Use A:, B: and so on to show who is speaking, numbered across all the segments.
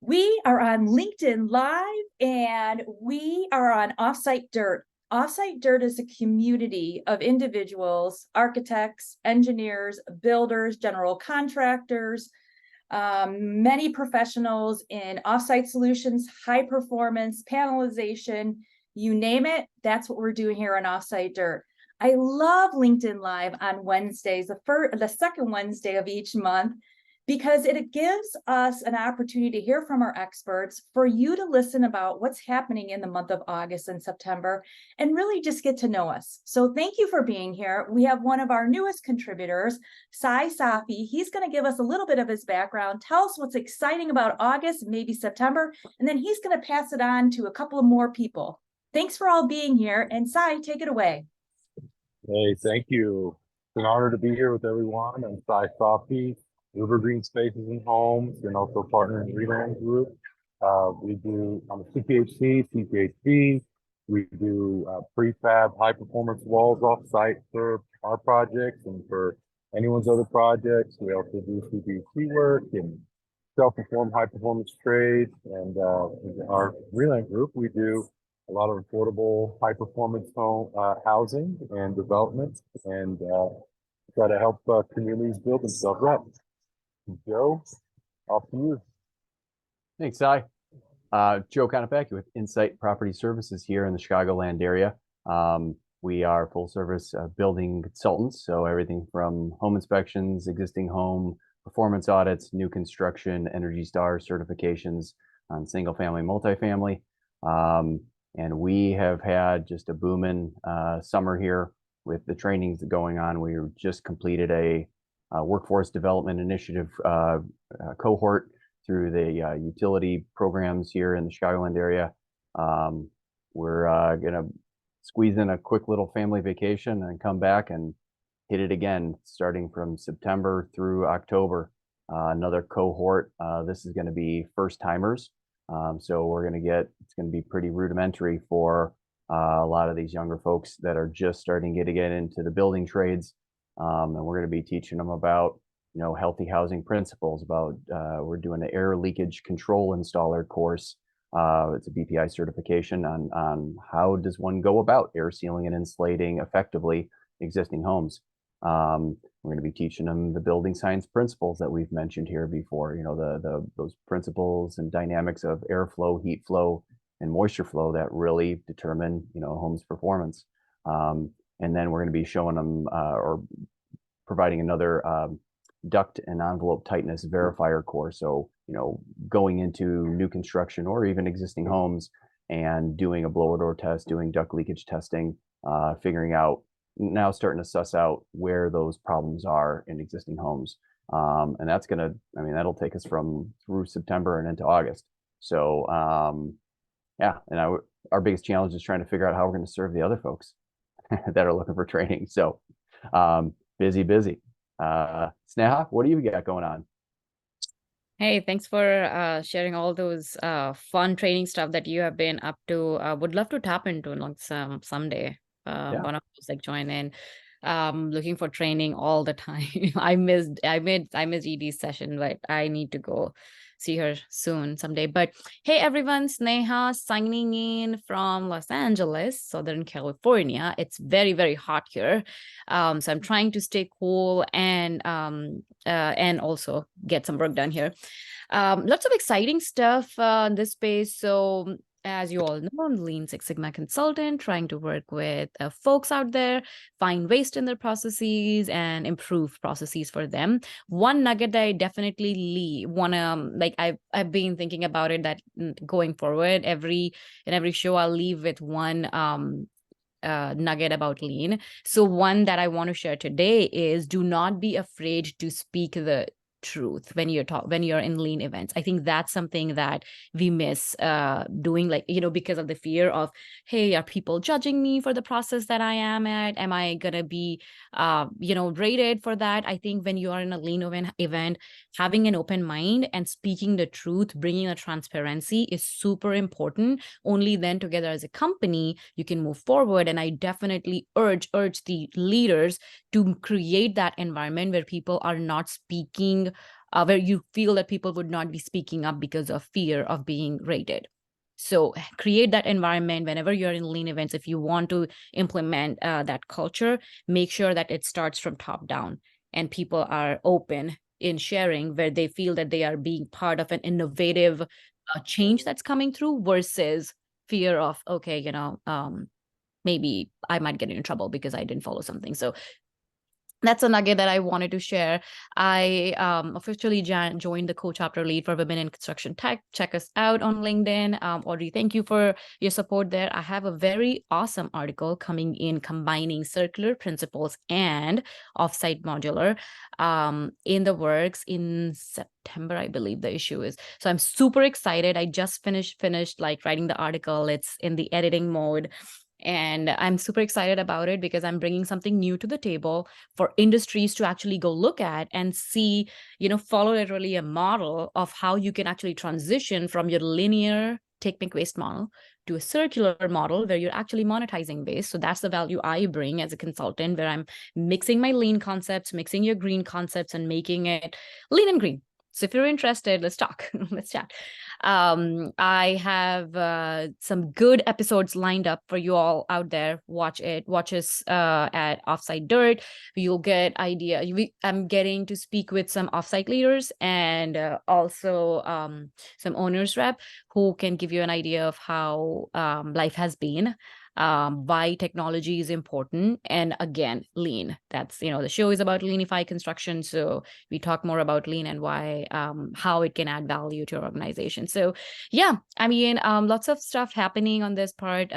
A: We are on LinkedIn Live and we are on Offsite Dirt. Offsite Dirt is a community of individuals, architects, engineers, builders, general contractors, many professionals in offsite solutions, high performance, panelization, you name it, that's what we're doing here on Offsite Dirt. I love LinkedIn Live on Wednesdays, the second Wednesday of each month, because it gives us an opportunity to hear from our experts, for you to listen about what's happening in the month of August and September, and really just get to know us. So thank you for being here. We have one of our newest contributors, Sai Safi. He's going to give us a little bit of his background, tell us what's exciting about August, maybe September, and then he's going to pass it on to a couple of more people. Thanks for all being here, and Sai, take it away.
B: Hey, thank you. It's an honor to be here with everyone. I'm Sai Safi, River Green Spaces and Homes, and also partner in Reland Group. I'm a CPHC. We do prefab high performance walls off site for our projects and for anyone's other projects. We also do CPHC work and self-perform high performance trades. And in our Reland Group, we do a lot of affordable high performance home housing and development, and try to help communities build themselves up. Joe, off to you.
C: Thanks, Sai. Joe Konopacki with Insight Property Services here in the Chicagoland area. We are full service building consultants, so everything from home inspections, existing home performance audits, new construction, Energy Star certifications on single family, multifamily. And we have had just a booming summer here with the trainings going on. We just completed a workforce development initiative cohort through the utility programs here in the Chicagoland area. We're going to squeeze in a quick little family vacation and come back and hit it again, starting from September through October. Another cohort. This is going to be first timers. So it's going to be pretty rudimentary for a lot of these younger folks that are just starting to get into the building trades. And we're going to be teaching them about, healthy housing principles, we're doing an air leakage control installer course. It's a BPI certification on how does one go about air sealing and insulating effectively existing homes. We're going to be teaching them the building science principles that we've mentioned here before, those principles and dynamics of airflow, heat flow, and moisture flow that really determine, home's performance. And then we're going to be showing them or providing another duct and envelope tightness verifier course. So, going into new construction or even existing homes and doing a blower door test, doing duct leakage testing, figuring out, now starting to suss out where those problems are in existing homes. And that's that'll take us through September and into August. So, our biggest challenge is trying to figure out how we're going to serve the other folks that are looking for training. So, busy. Sneha, what do you got going on?
D: Hey, thanks for sharing all those fun training stuff that you have been up to. Would love to tap into someday. One of those, join in. Looking for training all the time. I missed ED's session, but I need to go see her someday. But hey everyone, Sneha signing in from Los Angeles, Southern California. It's very, very hot here. So I'm trying to stay cool and also get some work done here. Lots of exciting stuff in this space. So as you all know, I'm Lean Six Sigma consultant, trying to work with folks out there, find waste in their processes and improve processes for them. One nugget that I definitely want to, I've been thinking about it, that going forward, in every show, I'll leave with one nugget about lean. So one that I want to share today is, do not be afraid to speak the truth when you're in lean events. I think that's something that we miss doing, because of the fear of, hey, are people judging me for the process that I am at? Am I gonna be rated for that? I think when you are in a lean event, having an open mind and speaking the truth, bringing a transparency is super important. Only then together as a company you can move forward. And I definitely urge the leaders to create that environment where people are not speaking where you feel that people would not be speaking up because of fear of being rated. So create that environment whenever you're in lean events. If you want to implement that culture, make sure that it starts from top down and people are open in sharing where they feel that they are being part of an innovative change that's coming through versus fear of, okay, maybe I might get in trouble because I didn't follow something. So that's a nugget that I wanted to share. I officially joined the co-chapter lead for Women in Construction Tech. Check us out on LinkedIn. Audrey, thank you for your support there. I have a very awesome article coming in combining circular principles and offsite modular in the works in September, I believe the issue is. So I'm super excited. I just finished like writing the article. It's in the editing mode. And I'm super excited about it because I'm bringing something new to the table for industries to actually go look at and see, follow literally a model of how you can actually transition from your linear take, make, waste model to a circular model where you're actually monetizing waste. So that's the value I bring as a consultant, where I'm mixing my lean concepts, mixing your green concepts, and making it lean and green. So if you're interested, let's talk, let's chat. I have some good episodes lined up for you all out there. Watch us at Offsite Dirt. You'll get idea. I'm getting to speak with some offsite leaders and also some owners rep who can give you an idea of how life has been. Why technology is important, and again, lean. That's the show is about leanify construction, so we talk more about lean and why how it can add value to your organization. So yeah, I mean, lots of stuff happening on this part.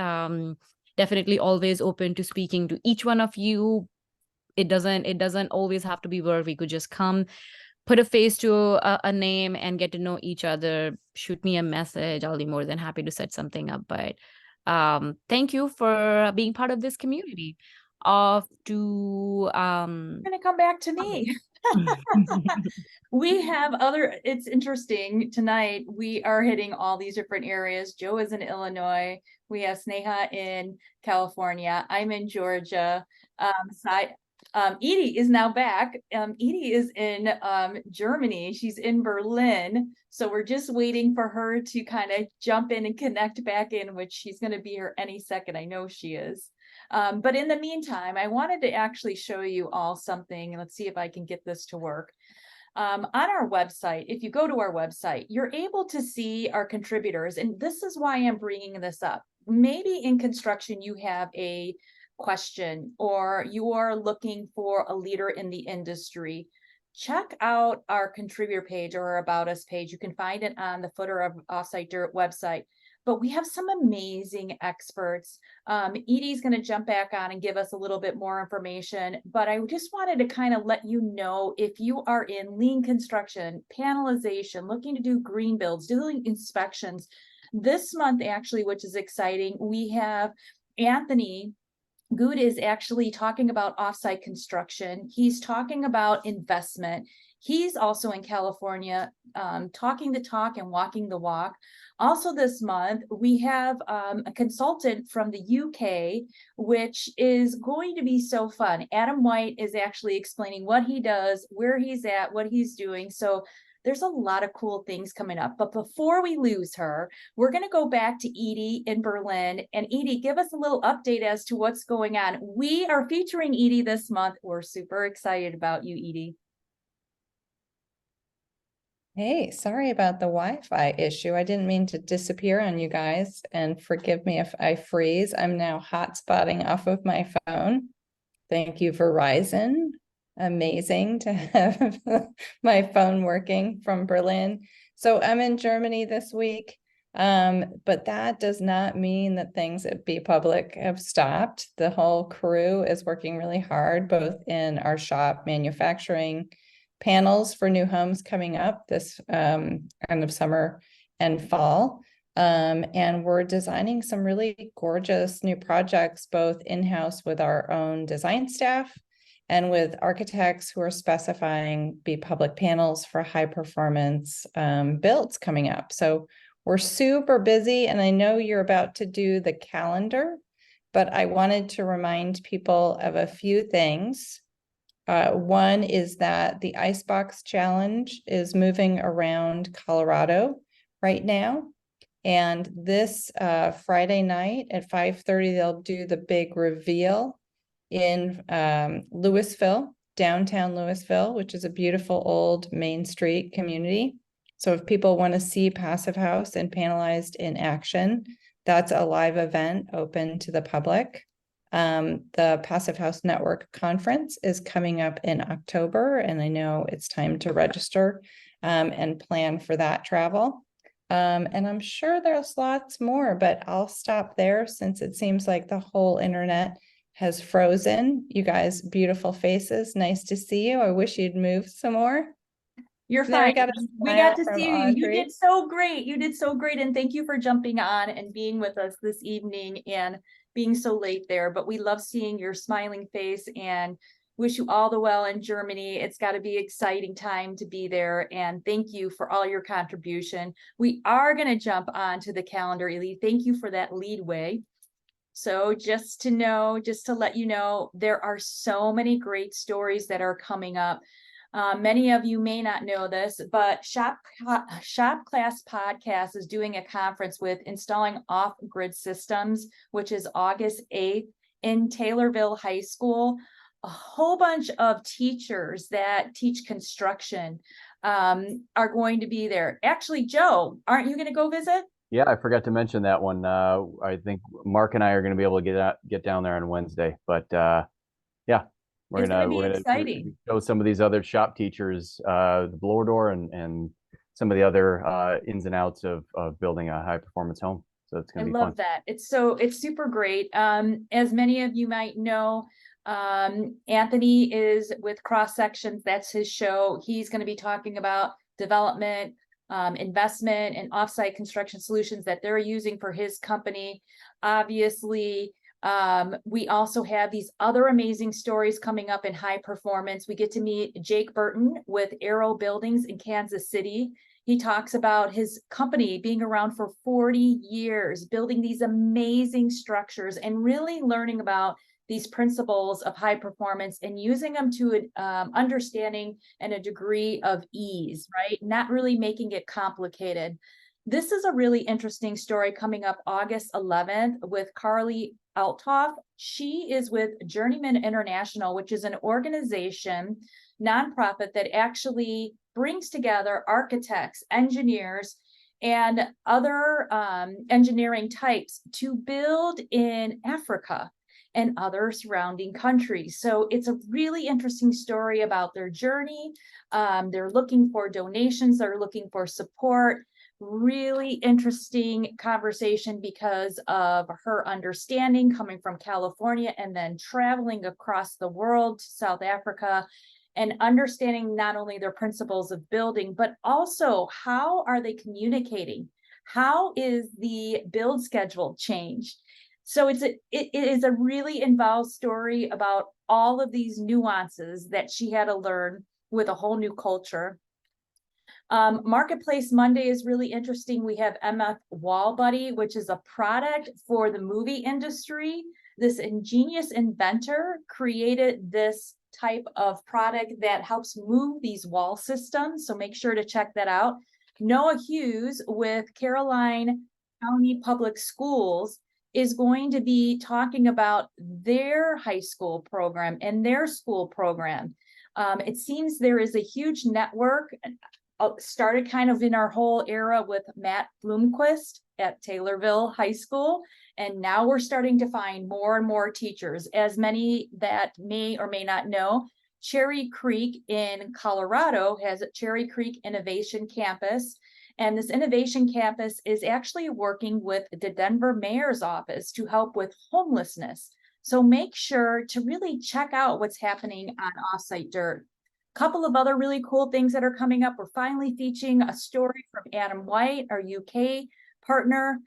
D: Definitely always open to speaking to each one of you. It doesn't always have to be work. We could just come, put a face to a name and get to know each other. Shoot me a message. I'll be more than happy to set something up. But thank you for being part of this community.
A: Gonna come back to me. We have it's interesting tonight. We are hitting all these different areas. Joe is in Illinois. We have Sneha in California. I'm in Georgia. Edie is now back. Edie is in Germany. She's in Berlin. So we're just waiting for her to kind of jump in and connect back in, which she's going to be here any second. I know she is. But in the meantime, I wanted to actually show you all something. Let's see if I can get this to work. On our website, if you go to our website, you're able to see our contributors. And this is why I'm bringing this up. Maybe in construction, you have a question or you are looking for a leader in the industry. Check out our contributor page or our About Us page. You can find it on the footer of Offsite Dirt website. But we have some amazing experts. Edie's going to jump back on and give us a little bit more information. But I just wanted to kind of let you know, if you are in lean construction, panelization, looking to do green builds, doing inspections, this month actually, which is exciting, we have Anthony Good is actually talking about offsite construction. He's talking about investment. He's also in California, talking the talk and walking the walk. Also this month, we have a consultant from the UK, which is going to be so fun. Adam White is actually explaining what he does, where he's at, what he's doing. So there's a lot of cool things coming up. But before we lose her, we're going to go back to Edie in Berlin. And Edie, give us a little update as to what's going on. We are featuring Edie this month. We're super excited about you, Edie.
E: Hey, sorry about the Wi-Fi issue. I didn't mean to disappear on you guys, and forgive me if I freeze. I'm now hotspotting off of my phone. Thank you, Verizon. Amazing to have my phone working from Berlin. So I'm in Germany this week, but that does not mean that things at Be Public have stopped. The whole crew is working really hard, both in our shop manufacturing panels for new homes coming up this end of summer and fall. And we're designing some really gorgeous new projects, both in-house with our own design staff and with architects who are specifying Be Public panels for high performance builds coming up. So we're super busy, and I know you're about to do the calendar, but I wanted to remind people of a few things. One is that the Icebox Challenge is moving around Colorado right now. And this Friday night at 5:30, they'll do the big reveal in Louisville, downtown Louisville, which is a beautiful old Main Street community. So if people want to see Passive House and Panelized in action, that's a live event open to the public. The Passive House Network Conference is coming up in October, and I know it's time to register and plan for that travel. And I'm sure there's lots more, but I'll stop there since it seems like the whole internet has frozen. You guys, beautiful faces. Nice to see you. I wish you'd move some more.
A: You're
E: There,
A: fine. We got to
E: from
A: see you. You
E: Audrey.
A: did so great. You did so great. And thank you for jumping on and being with us this evening and being so late there. But we love seeing your smiling face and wish you all the well in Germany. It's got to be an exciting time to be there. And thank you for all your contribution. We are going to jump onto the calendar, Elise. Thank you for that leadway. So just to let you know, there are so many great stories that are coming up. Many of you may not know this, but Shop Class Podcast is doing a conference with Installing Off-Grid Systems, which is August 8th in Taylorville High School. A whole bunch of teachers that teach construction are going to be there. Actually, Joe, aren't you going to go visit?
C: Yeah, I forgot to mention that one. I think Mark and I are going to be able to get down there on Wednesday, but yeah. We're gonna
A: exciting.
C: show some of these other shop teachers the blower door and some of the other ins and outs of building a high performance home. So it's gonna be fun.
A: I love that. It's super great. As many of you might know, Anthony is with Cross Sections. That's his show. He's going to be talking about development, investment, and offsite construction solutions that they're using for his company. Obviously, we also have these other amazing stories coming up in high performance. We get to meet Jake Burton with Arrow Buildings in Kansas City. He talks about his company being around for 40 years, building these amazing structures and really learning about these principles of high performance and using them to understanding and a degree of ease, right? Not really making it complicated. This is a really interesting story coming up August 11th with Carly Althoff. She is with Journeyman International, which is an organization, nonprofit that actually brings together architects, engineers, and other engineering types to build in Africa and other surrounding countries. So it's a really interesting story about their journey. They're looking for donations, they're looking for support. Really interesting conversation because of her understanding coming from California and then traveling across the world to South Africa and understanding not only their principles of building, but also how are they communicating? How is the build schedule changed? So it is a really involved story about all of these nuances that she had to learn with a whole new culture. Marketplace Monday is really interesting. We have MF Wall Buddy, which is a product for the movie industry. This ingenious inventor created this type of product that helps move these wall systems. So make sure to check that out. Noah Hughes with Caroline County Public Schools is going to be talking about their high school program and their school program. It seems there is a huge network. Started kind of in our whole era with Matt Bloomquist at Taylorville High School. And now we're starting to find more and more teachers. As many that may or may not know, Cherry Creek in Colorado has a Cherry Creek Innovation Campus. And this innovation campus is actually working with the Denver Mayor's Office to help with homelessness. So make sure to really check out what's happening on Offsite Dirt. Couple of other really cool things that are coming up. We're finally featuring a story from Adam White, our UK partner.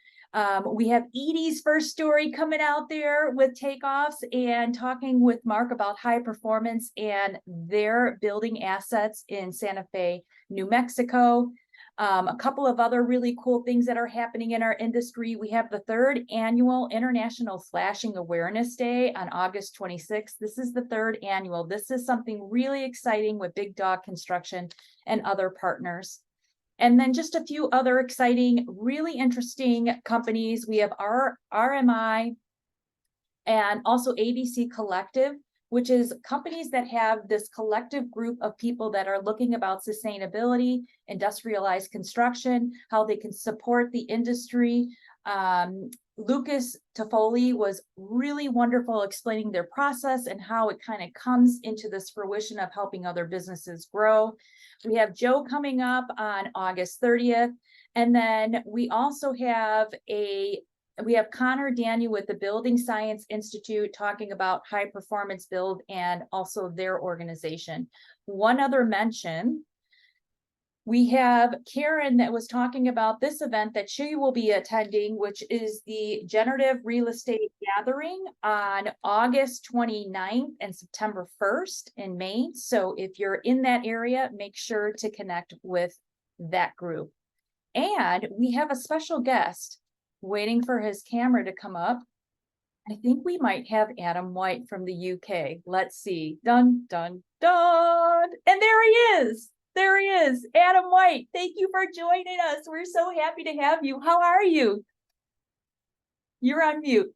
A: We have Edie's first story coming out there with takeoffs and talking with Mark about high performance and their building assets in Santa Fe, New Mexico. A couple of other really cool things that are happening in our industry. We have the 3rd annual International Slashing Awareness Day on August 26th. This is the 3rd annual. This is something really exciting with Big Dog Construction and other partners. And then just a few other exciting, really interesting companies. We have our RMI and also ABC Collective, which is companies that have this collective group of people that are looking about sustainability, industrialized construction, how they can support the industry. Lucas Toffoli was really wonderful explaining their process and how it kind of comes into this fruition of helping other businesses grow. We have Joe coming up on August 30th. And then we also have Connor Daniel with the Building Science Institute talking about high performance build and also their organization. One other mention, we have Karen that was talking about this event that she will be attending, which is the Generative Real Estate Gathering on August 29th and September 1st in Maine. So if you're in that area, make sure to connect with that group. And we have a special guest waiting for his camera to come up. I think we might have Adam White from the UK. Let's see. Dun, dun, dun. And there he is. There he is. Adam White. Thank you for joining us. We're so happy to have you. How are you? You're on mute.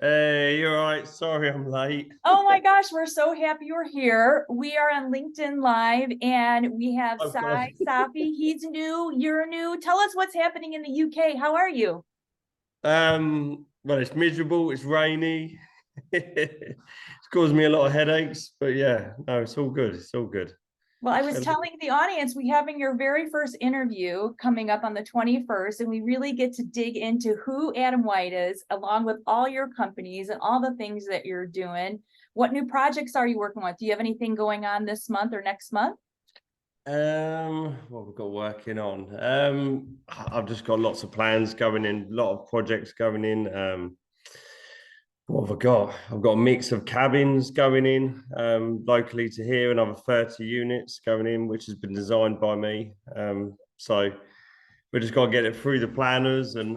F: Hey, you're right. Sorry, I'm late.
A: Oh my gosh, we're so happy you're here. We are on LinkedIn Live and we have
F: Oh,
A: Sai
F: God.
A: Safi. He's new, you're new. Tell us what's happening in the UK. How are you?
F: Well, it's miserable, it's rainy. It's caused me a lot of headaches, but yeah, no, it's all good. It's all good.
A: Well, I was telling the audience, we having your very first interview coming up on the 21st, and we really get to dig into who Adam White is, along with all your companies and all the things that you're doing. What new projects are you working with? Do you have anything going on this month or next month?
F: What we've got working on. I've just got lots of plans going in, a lot of projects going in. What have I got? I've got a mix of cabins going in locally to here, another 30 units going in, which has been designed by me. So we just got to get it through the planners. And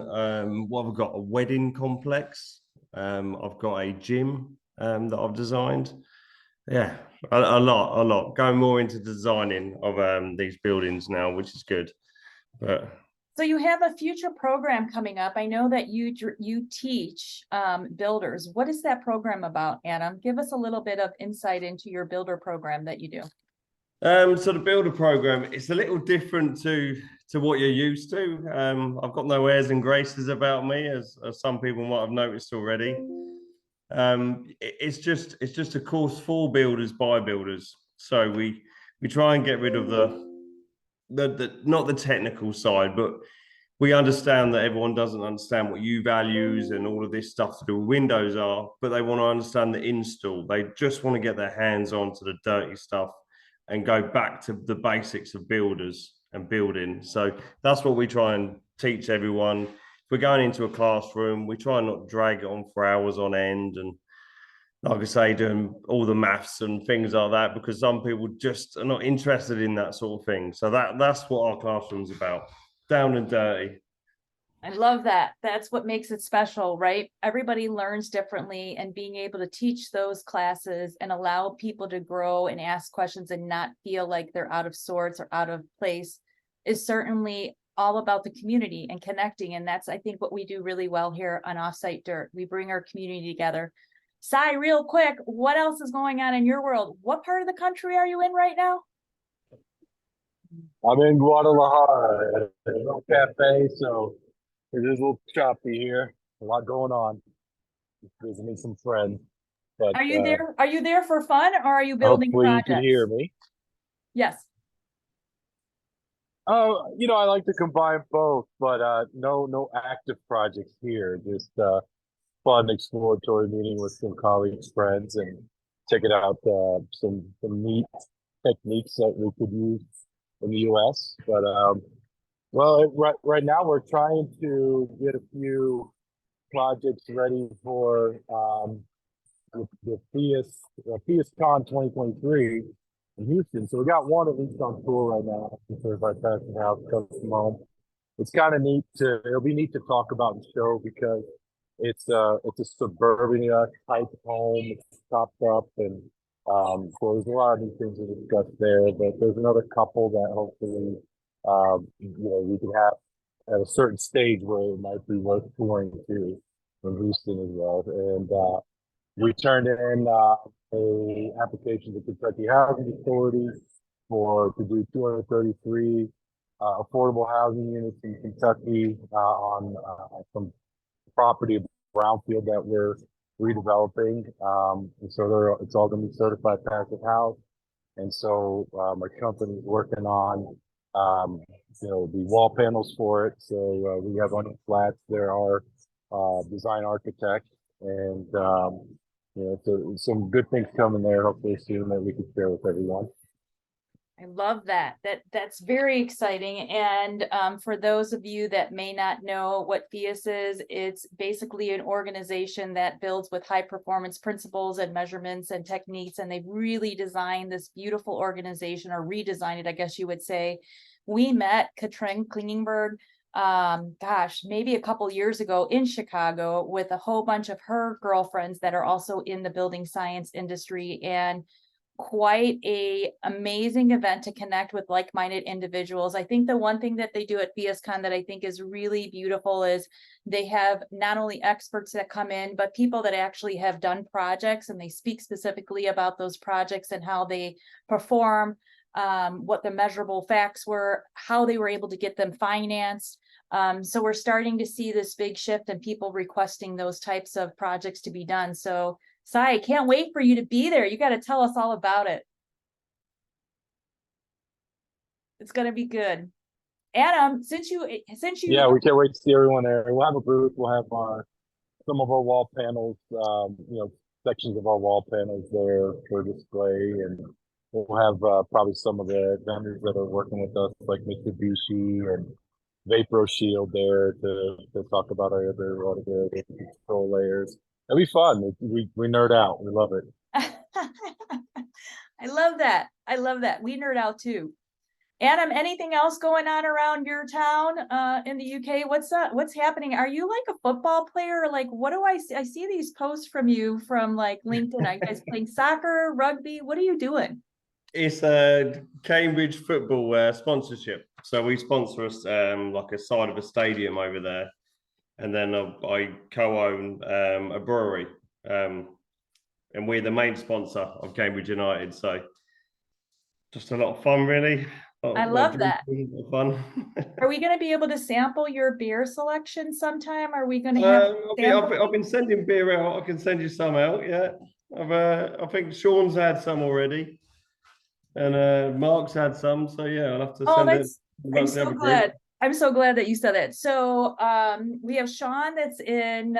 F: what have I got? A wedding complex. I've got a gym that I've designed. Yeah, a lot. Going more into designing of these buildings now, which is good. But
A: So you have a future program coming up. I know that you teach builders. What is that program about, Adam? Give us a little bit of insight into your builder program that you do.
F: So the builder program, it's a little different to what you're used to. I've got no airs and graces about me, as some people might have noticed already. It's just a course for builders by builders. So we try and get rid of the not the technical side, but we understand that everyone doesn't understand what U-values and all of this stuff to do with windows are, but they want to understand the install. They just want to get their hands onto the dirty stuff and go back to the basics of builders and building. So that's what we try and teach everyone. If we're going into a classroom, we try and not drag it on for hours on end, and like I say, doing all the maths and things like that, because some people just are not interested in that sort of thing. So that's what our classroom's about, down and dirty.
A: I love that. That's what makes it special, right? Everybody learns differently, and being able to teach those classes and allow people to grow and ask questions and not feel like they're out of sorts or out of place is certainly all about the community and connecting. And that's, I think, what we do really well here on Offsite Dirt. We bring our community together. Sai, real quick, what else is going on in your world? What part of the country are you in right now?
B: I'm in Guadalajara at a little cafe, so it is a little choppy here. A lot going on. Just visiting some friends. But
A: Are you there? Are you there for fun, or are you building
B: hopefully
A: projects?
B: you can hear me.
A: Yes.
B: Oh, I like to combine both, but no active projects here. Just fun exploratory meeting with some colleagues, friends, and checking out some neat techniques that we could use in the US. But right now we're trying to get a few projects ready for the FIASCon 2023, in Houston. So we got one at least on tour right now. Certified Passive House, custom home. It's kind of neat it'll be neat to talk about the show because it's a suburbia type home. It's topped up and so there's a lot of new things to discuss there, but there's another couple that hopefully we could have at a certain stage where it might be worth touring to in Houston as well. And we turned in a application to Kentucky Housing Authority to do 233 affordable housing units in Kentucky on some property brownfield that we're redeveloping. And so it's all going to be certified passive house. And so my company's working on the wall panels for it. So we have on the flats. There are design architects and so some good things coming there. Hopefully soon that we can share with everyone.
A: I love that. That's very exciting. And for those of you that may not know what FIAS is, it's basically an organization that builds with high performance principles and measurements and techniques. And they've really designed this beautiful organization, or redesigned it, I guess you would say. We met Katrin Klingenberg, maybe a couple years ago in Chicago with a whole bunch of her girlfriends that are also in the building science industry, and quite a amazing event to connect with like-minded individuals. I think the one thing that they do at FIASCon that I think is really beautiful is they have not only experts that come in, but people that actually have done projects, and they speak specifically about those projects and how they perform, what the measurable facts were, how they were able to get them financed. So we're starting to see this big shift in people requesting those types of projects to be done. So Sai, I can't wait for you to be there. You got to tell us all about it. It's going to be good. Adam, since you
B: yeah, we can't wait to see everyone there. We'll have a booth. We'll have some of our wall panels, sections of our wall panels there for display, and we'll have probably some of the vendors that are working with us, like Mitsubishi and Vapro Shield, there to talk about our other control layers. It'll be fun. We nerd out. We love it.
A: I love that. I love that. We nerd out too. Adam, anything else going on around your town in the UK? What's happening? Are you like a football player? Like, what do I see? I see these posts from you from like LinkedIn. Are you guys playing soccer, rugby? What are you doing?
F: It's a Cambridge football sponsorship. So we sponsor us like a side of a stadium over there. And then I co-own a brewery, and we're the main sponsor of Cambridge United. So just a lot of fun, really.
A: I love that.
F: Fun.
A: Are we going to be able to sample your beer selection sometime? Are we going to have?
F: I've been sending beer out. I can send you some out. Yeah, I think Sean's had some already, and Mark's had some. So yeah, I'll have to send it.
A: I'm so glad. I'm so glad that you said that. So we have Sean that's in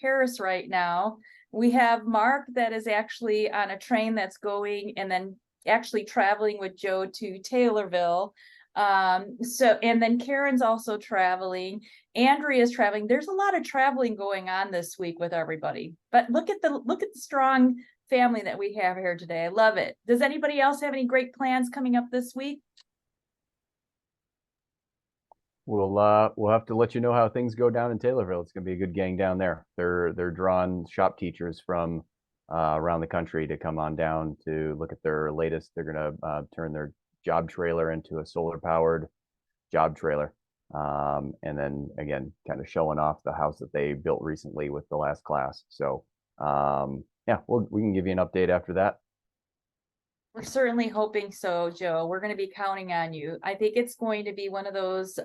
A: Paris right now. We have Mark that is actually on a train that's going and then actually traveling with Joe to Taylorville. And then Karen's also traveling. Andrea's traveling. There's a lot of traveling going on this week with everybody. But look at the strong family that we have here today. I love it. Does anybody else have any great plans coming up this week?
C: We'll have to let you know how things go down in Taylorville. It's going to be a good gang down there. They're drawing shop teachers from around the country to come on down to look at their latest. They're going to turn their job trailer into a solar powered job trailer, and then again, kind of showing off the house that they built recently with the last class. So yeah, we can give you an update after that.
A: We're certainly hoping so, Joe. We're going to be counting on you. I think it's going to be one of those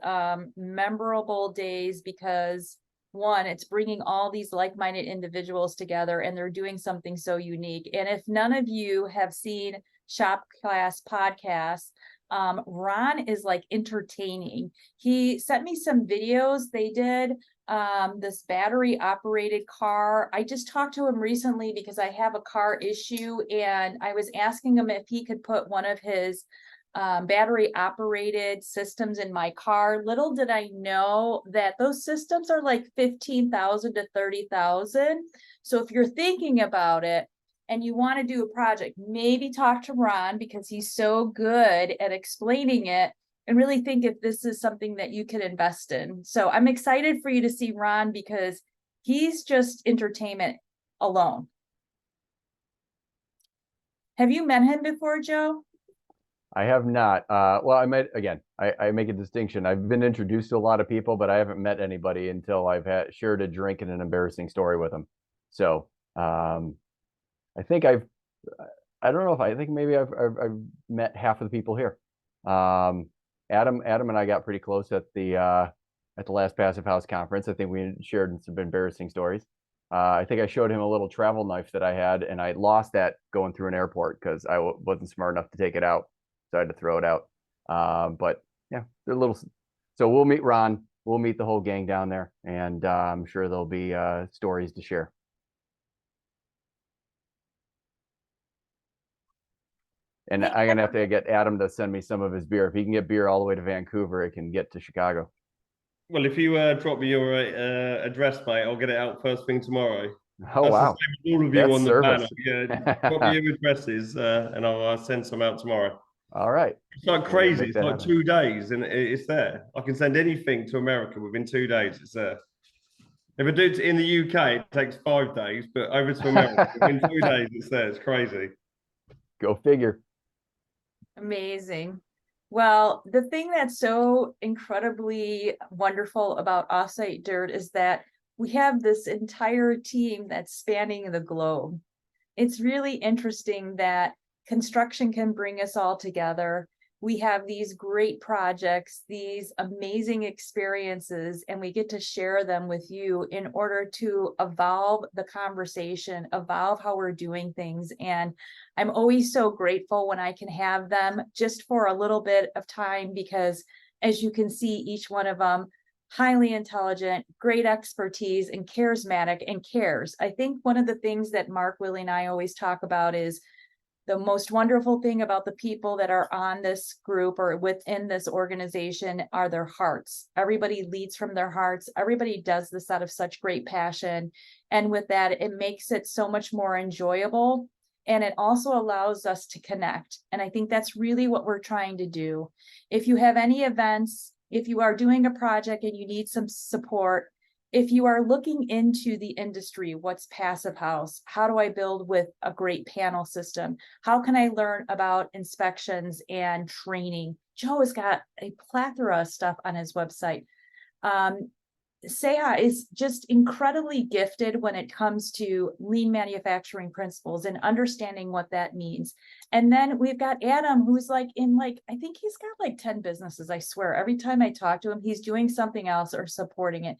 A: memorable days because, one, it's bringing all these like-minded individuals together and they're doing something so unique. And if none of you have seen Shop Class Podcast, Ron is like entertaining. He sent me some videos they did. This battery operated car. I just talked to him recently because I have a car issue and I was asking him if he could put one of his battery operated systems in my car. Little did I know that those systems are like 15,000 to 30,000. So if you're thinking about it, and you want to do a project, maybe talk to Ron because he's so good at explaining it, and really think if this is something that you could invest in. So I'm excited for you to see Ron because he's just entertainment alone. Have you met him before, Joe?
C: I have not. Well, I make a distinction. I've been introduced to a lot of people, but I haven't met anybody until I've shared a drink and an embarrassing story with them. So I think I don't know if I think maybe I've met half of the people here. Adam and I got pretty close at the last Passive House conference. I think we shared some embarrassing stories. I think I showed him a little travel knife that I had, and I lost that going through an airport because I wasn't smart enough to take it out. So I had to throw it out. But yeah, they're little. So we'll meet Ron. We'll meet the whole gang down there, and I'm sure there'll be stories to share. And I'm gonna have to get Adam to send me some of his beer. If he can get beer all the way to Vancouver, it can get to Chicago.
F: Well, if you drop me your address, mate, I'll get it out first thing tomorrow.
C: Oh,
F: That's
C: wow.
F: the same with all of you
C: That's
F: on the
C: service.
F: panel. Yeah, drop me your addresses, and I'll send some out tomorrow.
C: All right.
F: It's like
C: We'll
F: crazy.
C: make
F: It's
C: that
F: like
C: happen.
F: 2 days, and it's there. I can send anything to America within 2 days. It's there. If I do it in the UK, it takes 5 days, but over to America within 2 days, it's there. It's crazy.
C: Go figure.
A: Amazing. Well, the thing that's so incredibly wonderful about Offsite Dirt is that we have this entire team that's spanning the globe. It's really interesting that construction can bring us all together. We have these great projects, these amazing experiences, and we get to share them with you in order to evolve the conversation, evolve how we're doing things. And I'm always so grateful when I can have them just for a little bit of time, because as you can see, each one of them, highly intelligent, great expertise, and charismatic, and cares. I think one of the things that Mark, Willie, and I always talk about is the most wonderful thing about the people that are on this group or within this organization are their hearts. Everybody leads from their hearts. Everybody does this out of such great passion. And with that, it makes it so much more enjoyable. And it also allows us to connect. And I think that's really what we're trying to do. If you have any events, if you are doing a project and you need some support, if you are looking into the industry, what's Passive House? How do I build with a great panel system? How can I learn about inspections and training? Joe has got a plethora of stuff on his website. Seha is just incredibly gifted when it comes to lean manufacturing principles and understanding what that means. And then we've got Adam, who's I think he's got like 10 businesses. I swear, every time I talk to him, he's doing something else or supporting it.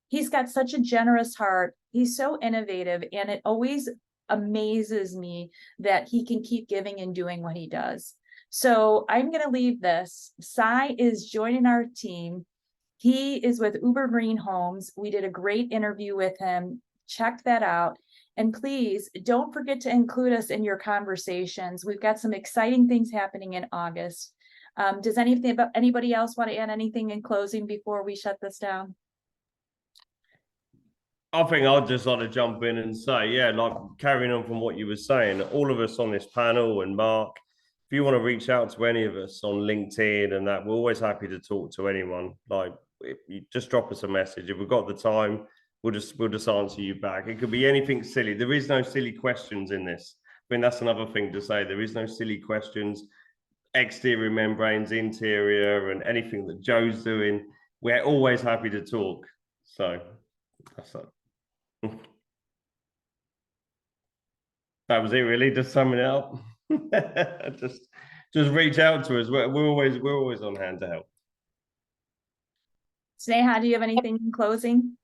A: He's got such a generous heart. He's so innovative, and it always amazes me that he can keep giving and doing what he does. So I'm going to leave this. Cy is joining our team. He is with Uber Green Homes. We did a great interview with him. Check that out. And please don't forget to include us in your conversations. We've got some exciting things happening in August. Does anybody else want to add anything in closing before we shut this down?
F: I think I'd just like to jump in and say, yeah, like carrying on from what you were saying, all of us on this panel and Mark, if you want to reach out to any of us on LinkedIn and that, we're always happy to talk to anyone. Like, you just drop us a message. If we've got the time, we'll just answer you back. It could be anything silly. There is no silly questions in this. I mean, that's another thing to say. There is no silly questions. Exterior membranes, interior, and anything that Joe's doing, we're always happy to talk. So that's it. That was it, really. Just summing it up. just reach out to us. We're always on hand to help.
A: Sneha, do you have anything in closing?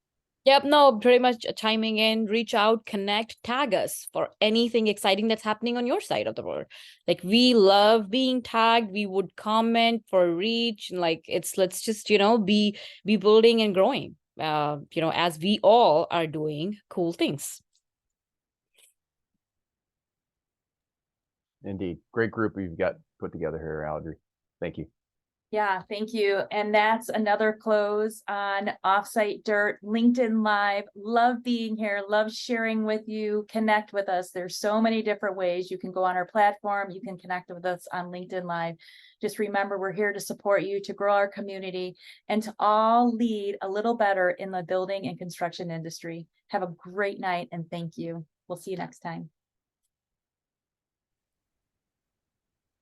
D: Yep, no, pretty much chiming in, reach out, connect, tag us for anything exciting that's happening on your side of the world. Like, we love being tagged. We would comment for reach, and let's just, be building and growing, as we all are doing cool things.
C: Indeed. Great group we've got put together here, Audrey. Thank you.
A: Yeah, thank you. And that's another close on Offsite Dirt, LinkedIn Live. Love being here, love sharing with you, connect with us. There's so many different ways you can go on our platform. You can connect with us on LinkedIn Live. Just remember, we're here to support you, to grow our community, and to all lead a little better in the building and construction industry. Have a great night and thank you. We'll see you next time.